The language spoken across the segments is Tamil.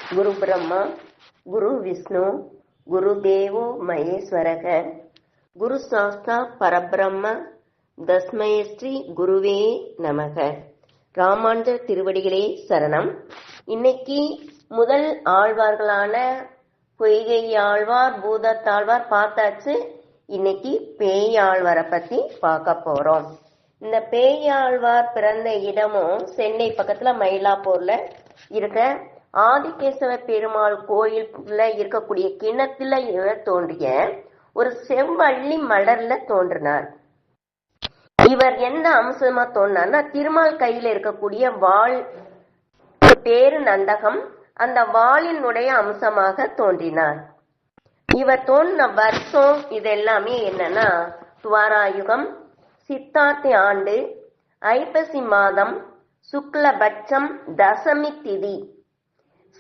குரு பிரம்மா குரு விஷ்ணு குரு தேவோ மகேஸ்வரக குரு சாஸ்தா பரபிரம்ம தஸ்மை ஸ்ரீ குருவே நமக. ராமானுஜர் திருவடிகளே சரணம். இன்னைக்கு முதல் ஆழ்வார்களான பொய்கை ஆழ்வார் பூதத்தாழ்வார் பார்த்தாச்சு. இன்னைக்கு பேயாழ்வாரை பத்தி பார்க்க போறோம். இந்த பேயாழ்வார் பிறந்த இடமும் சென்னை பக்கத்துல மயிலாப்பூர்ல இருக்க ஆதிகேசவ பெருமாள் கோயிலுக்குள்ள இருக்கக்கூடிய கிணத்துல இவர் தோன்றிய ஒரு செவ்வள்ளி மலர்ல தோன்றினார். இவர் எந்த அம்சமா தோன்றினார்னா, திருமால் கையில இருக்கக்கூடிய வாள் பேரு நந்தகம், அந்த வாளினுடைய அம்சமாக தோன்றினார். இவர் தோன்றின வருஷம் இதெல்லாமே என்னன்னா, துவாராயுகம், சித்தார்த்தி ஆண்டு, ஐப்பசி மாதம், சுக்லபட்சம், தசமி திதி,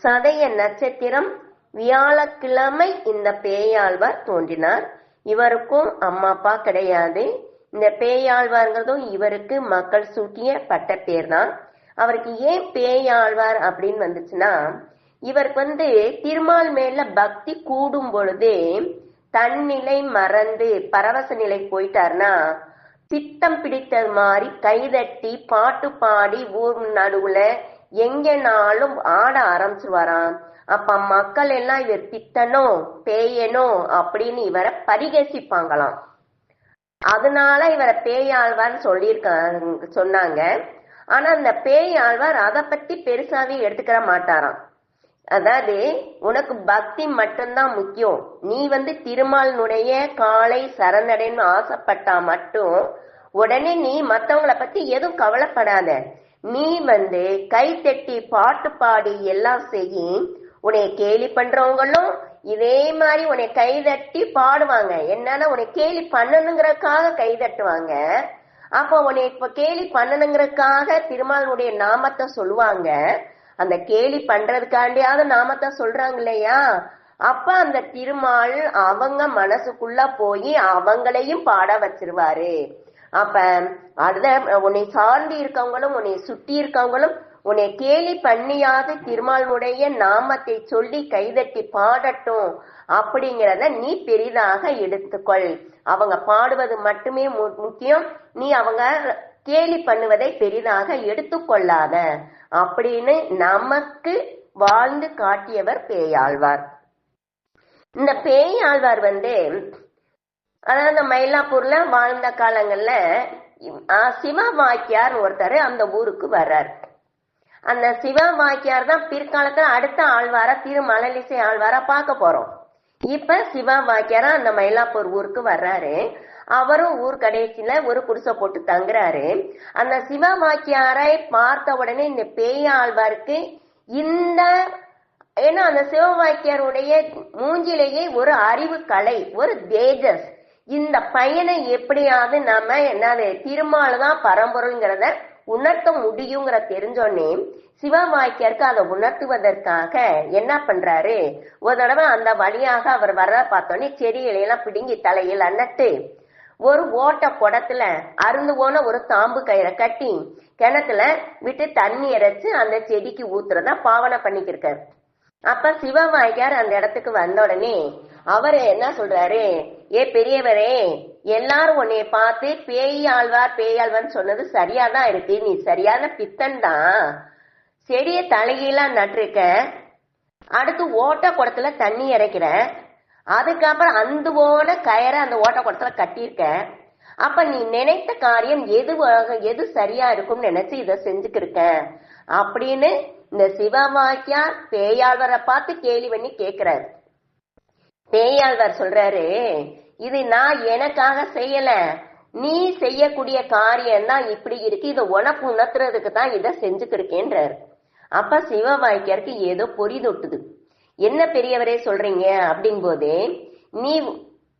சதய நட்சத்திரம், வியாழக்கிழமை இந்த பேயாழ்வார் தோன்றினார். இவருக்கும் அம்மா அப்பா கிடையாது. இந்த பேயாழ்வார்ங்கிறதும் இவருக்கு மக்கள் சூட்டிய பட்ட பேர் தான். அவருக்கு ஏன் பேயாழ்வார் அப்படின்னு வந்துச்சுன்னா, இவருக்கு திருமால் மேல பக்தி கூடும் பொழுது தன்னிலை மறந்து பரவச நிலை போயிட்டார்னா, சித்தம் பிடித்தது மாதிரி கைதட்டி பாட்டு பாடி ஊர் நடுவுல எங்கனாலும் ஆட ஆரம்பிச்சுவாராம். அப்ப மக்கள் எல்லாம் இவர் பித்தனோ பேயனோ அப்படின்னு இவரை பரிகசிப்பாங்களாம். அதனால இவரை பேயாழ்வார் சொன்னாங்க. ஆனா அந்த பேயாழ்வார் அதை பத்தி பெருசாவே எடுத்துக்கிற மாட்டாராம். அதாவது, உனக்கு பக்தி மட்டும்தான் முக்கியம், நீ திருமாலினுடைய காலை சரணடைன்னு ஆசைப்பட்டா மட்டும் உடனே நீ மத்தவங்களை பத்தி எதுவும் கவலைப்படாத. நீ கை தட்டி பாட்டு பாடி எல்லாம் செய்யி, உன்னை கேலி பண்றவங்களும் இதே மாதிரி உன்னை கை தட்டி பாடுவாங்க. என்னன்னா, உன்னை கேலி பண்ணணுங்கிறதுக்காக கை தட்டுவாங்க. அப்ப உன்னை இப்ப கேலி பண்ணணுங்கிறதுக்காக திருமாலுடைய நாமத்தை சொல்லுவாங்க. அந்த கேலி பண்றதுக்காண்டியாவது நாமத்தை சொல்றாங்க இல்லையா? அப்ப அந்த திருமால் அவங்க மனசுக்குள்ள போய் அவங்களையும் பாட வச்சிருவாரு. அப்ப அதுல உன்னை சார்ந்து இருக்கவங்களும் உன்னை சுட்டி இருக்கவங்களும் உன்னை கேலி பண்ணியாவது திருமாலுடைய நாமத்தை சொல்லி கைதட்டி பாடட்டும் அப்படிங்கிறத நீ பெரிதாக எடுத்துக்கொள். அவங்க பாடுவது மட்டுமே முக்கியம், நீ அவங்க கேலி பண்ணுவதை பெரிதாக எடுத்துக்கொள்ளாத அப்படின்னு நமக்கு வாழ்ந்து காட்டியவர் பேயாழ்வார். இந்த பேயாழ்வார் அதாவது மயிலாப்பூர்ல வாழ்ந்த காலங்கள்ல சிவவாக்கியார் ஒருத்தர் அந்த ஊருக்கு வர்றார். அந்த சிவவாக்கியார் தான் பிற்காலத்துல அடுத்த ஆழ்வார திருமலலிசை ஆழ்வாரா பார்க்க போறோம். இப்ப சிவவாக்கியாரா அந்த மயிலாப்பூர் ஊருக்கு வர்றாரு. அவரும் ஊர் கடைசியில ஒரு குடிசை போட்டு தங்குறாரு. அந்த சிவவாக்கியாரை பார்த்த உடனே இந்த பேயாழ்வாருக்கு ஏன்னா அந்த சிவவாக்கியாருடைய மூஞ்சிலேயே ஒரு அறிவு கலை, ஒரு தேஜஸ், இந்த பையனை எப்படியாவது நாம என்னது திருமால்தான் பரம்பொருள்ங்கிறத உணர்த்த முடியுங்கிற தெரிஞ்சோன்னே சிவவாக்கியருக்கு அதை உணர்த்துவதற்காக என்ன பண்றாரு, ஒரு தடவை அந்த வழியாக அவர் வர பார்த்தோன்னே செடிகளையெல்லாம் பிடுங்கி தலையில் நட்டு ஒரு ஓட்ட குடத்துல அருந்து போன ஒரு தாம்பு கயிறை கட்டி கிணத்துல விட்டு தண்ணி இறைச்சு அந்த செடிக்கு ஊத்துறதா பாவனை பண்ணிக்கிருக்காரு. அப்ப சிவவாக்கியார் அந்த இடத்துக்கு வந்த உடனே அவரு என்ன சொல்றாரு, ஏ பெரியவரே, எல்லாரும் உன்னைய பார்த்து பேயாழ்வார் சொன்னது சரியாதான் இருக்கு, நீ சரியான பித்தன் தான். செடிய தலையெல்லாம் நட்டுருக்க, அடுத்து ஓட்ட குடத்துல தண்ணி இறைக்கிற, அதுக்கப்புறம் அந்த போன கயிறை அந்த ஓட்ட குடத்துல கட்டியிருக்க. அப்ப நீ நினைத்த காரியம் எது சரியா இருக்கும்னு நினைச்சு இதை செஞ்சுக்கிருக்க அப்படின்னு இந்த சிவவாக்கியார் பேயாழ்வாரை பார்த்து கேலி பண்ணி கேக்குறாரு. பேயாழ்வார் சொல்றாரு, இது நான் எனக்காக செய்யல, நீ செய்யக்கூடிய காரியம் தான் இப்படி இருக்கு, இதை உனக்கு உணர்த்துறதுக்கு தான் இதை செஞ்சுக்கிருக்கேன்றாரு. அப்ப சிவவாக்கியாருக்கு ஏதோ பொறி தொட்டுது. என்ன பெரியவரே சொல்றீங்க அப்படிங்கும்போது, நீ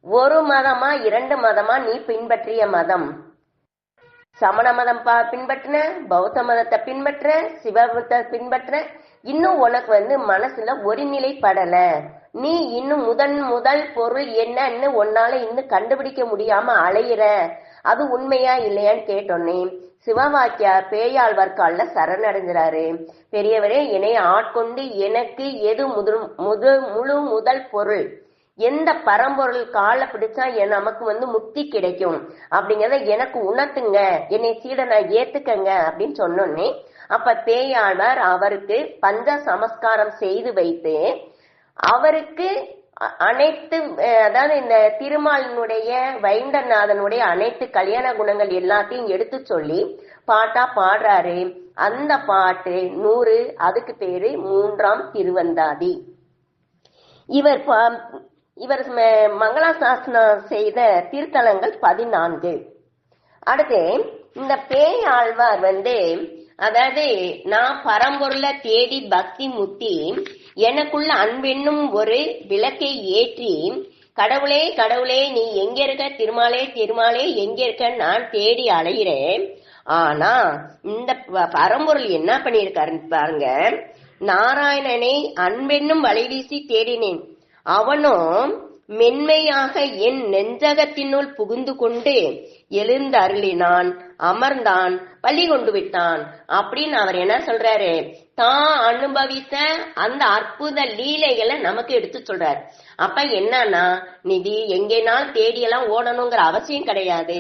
ஒரு மதமா 2 மதமா நீ பின்பற்றிய மதம், சமண மதம் பின்பற்றின, பௌத்த மதத்தை பின்பற்ற, சிவத்தை பின்பற்ற, இன்னும் உனக்கு மனசுல ஒருநிலைப்படல, நீ இன்னும் முதல் பொருள் என்னன்னு உன்னால இன்னும் கண்டுபிடிக்க முடியாம அலையிற அது உண்மையா இல்லையான்னு கேட்டோன்னே சிவவாக்கியார் பேயாழ்வார் கால்ல சரணடைஞ்சாரு. பெரியவரே, என்னை ஆட்கொண்டு எனக்கு எது முழு முதல் பொருள், எந்த பரம்பொருள் காலை பிடிச்சா நமக்கு முக்தி கிடைக்கும் அப்படிங்கறத எனக்கு உணர்த்துங்க, என்னை சீடனை ஏத்துக்கங்க அப்படின்னு சொன்னோன்னே அப்ப பேயாழ்வார் அவருக்கு பஞ்ச சமஸ்காரம் செய்து வைத்து அவருக்கு அனைத்து, அதாவது இந்த திருமாலினுடைய வைண்டநாதனுடைய அனைத்து கல்யாண குணங்கள் எல்லாத்தையும் எடுத்து சொல்லி பாட்டா பாடுறாரு. அந்த பாட்டு 100, அதுக்கு பேரு 3ஆம் திருவந்தாதி. இவர் மங்களாசாசனம் செய்த திருத்தலங்கள் 14. அடுத்து இந்த பேயாழ்வார் அதாவது நான் பரம்பொருளை தேடி பக்தி முத்தி எனக்குள்ள அன்பென்னும் ஒரு விளக்கை ஏற்றி கடவுளே கடவுளே நீ எங்க இருக்க, திருமாலே திருமாலே எங்க இருக்க நான் தேடி அலைகிறேன். ஆனா இந்த பரம்பொருள் என்ன பண்ணியிருக்காருன்னு பாருங்க. நாராயணனை அன்பென்னும் வலைவீசி தேடினேன், அவனும் மென்மையாக என் நெஞ்சகத்தினுள் புகுந்து கொண்டு எழுந்து அருளினான், அமர்ந்தான், பள்ளி கொண்டு விட்டான் அப்படின்னு அவர் என்ன சொல்றாரு, தான் அனுபவித்த அந்த அற்புத லீலைகளை நமக்கு எடுத்து சொல்றாரு. அப்ப என்னன்னா, நிதி எங்கேனாலும் தேடியெல்லாம் ஓடணுங்கிற அவசியம் கிடையாது.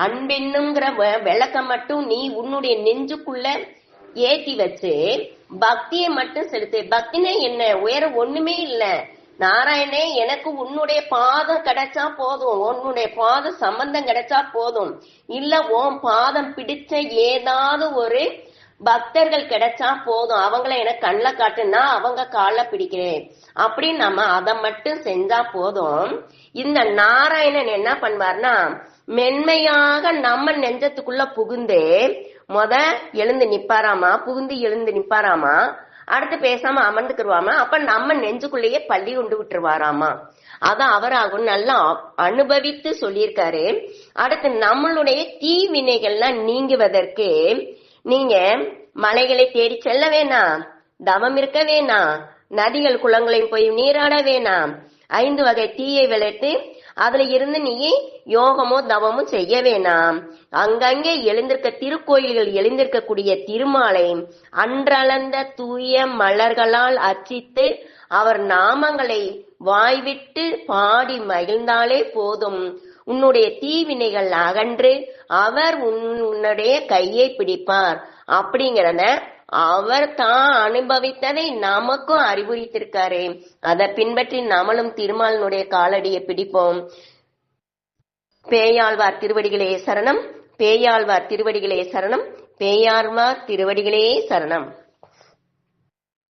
அன்பென்னுங்கிற விளக்கம் மட்டும் நீ உன்னுடைய நெஞ்சுக்குள்ள ஏத்தி வச்சு பக்தியை மட்டும் செலுத்து. பக்தினா என்ன, உயர ஒண்ணுமே இல்ல. நாராயணே எனக்கு உன்னுடைய பாதம் கிடைச்சா போதும், உன்னுடைய பாத சம்பந்தம் கிடைச்சா போதும், இல்ல உன் பாதம் பிடிச்ச ஏதாவது ஒரு பக்தர்கள் கிடைச்சா போதும், அவங்கள எனக்கு கண்ணில் காட்டுனா அவங்க கால பிடிக்கிறேன் அப்படின்னு நம்ம அதை மட்டும் செஞ்சா போதும். இந்த நாராயணன் என்ன பண்ணுவார்னா மென்மையாக நம்ம நெஞ்சத்துக்குள்ள புகுந்து எழுந்து நிப்பாராமா, புகுந்து எழுந்து நிப்பாராமா, அடுத்து பேசாம அமர்ந்துக்குருவாமா. அப்ப நம்ம நெஞ்சுக்குள்ளேயே பள்ளி கொண்டு விட்டுருவாராமா. அதான் அவர் நல்லா அனுபவித்து சொல்லியிருக்காரு. அடுத்து நம்மளுடைய தீவினைகள்லாம் நீங்குவதற்கு நீங்க மலைகளை தேடி செல்ல வேணாம், தவம் இருக்க வேணாம், நதிகள் குளங்களையும் போய் நீராட வேணாம், 5 வகை தீயை விளைத்து அதுல இருந்து நீ யோகமோ தவமோ செய்ய வேணாம். அங்கங்கே எழுந்திருக்க திருக்கோயில்கள் எழுந்திருக்கக்கூடிய திருமாலை அன்றளந்த தூய மலர்களால் அர்ச்சித்து அவர் நாமங்களை வாய்விட்டு பாடி மகிழ்ந்தாலே போதும், உன்னுடைய தீவினைகள் அகன்று அவர் உன்னுடைய கையை பிடிப்பார் அப்படிங்கிறத அவர் தான் அனுபவித்ததை நமக்கும் அறிவுறுத்திருக்காரு. அதை பின்பற்றி நம்மளும் திருமாலினுடைய காலடியை பிடிப்போம். பேயாழ்வார் திருவடிகளே சரணம், பேயாழ்வார் திருவடிகளே சரணம், பேயாழ்வார் திருவடிகளே சரணம்.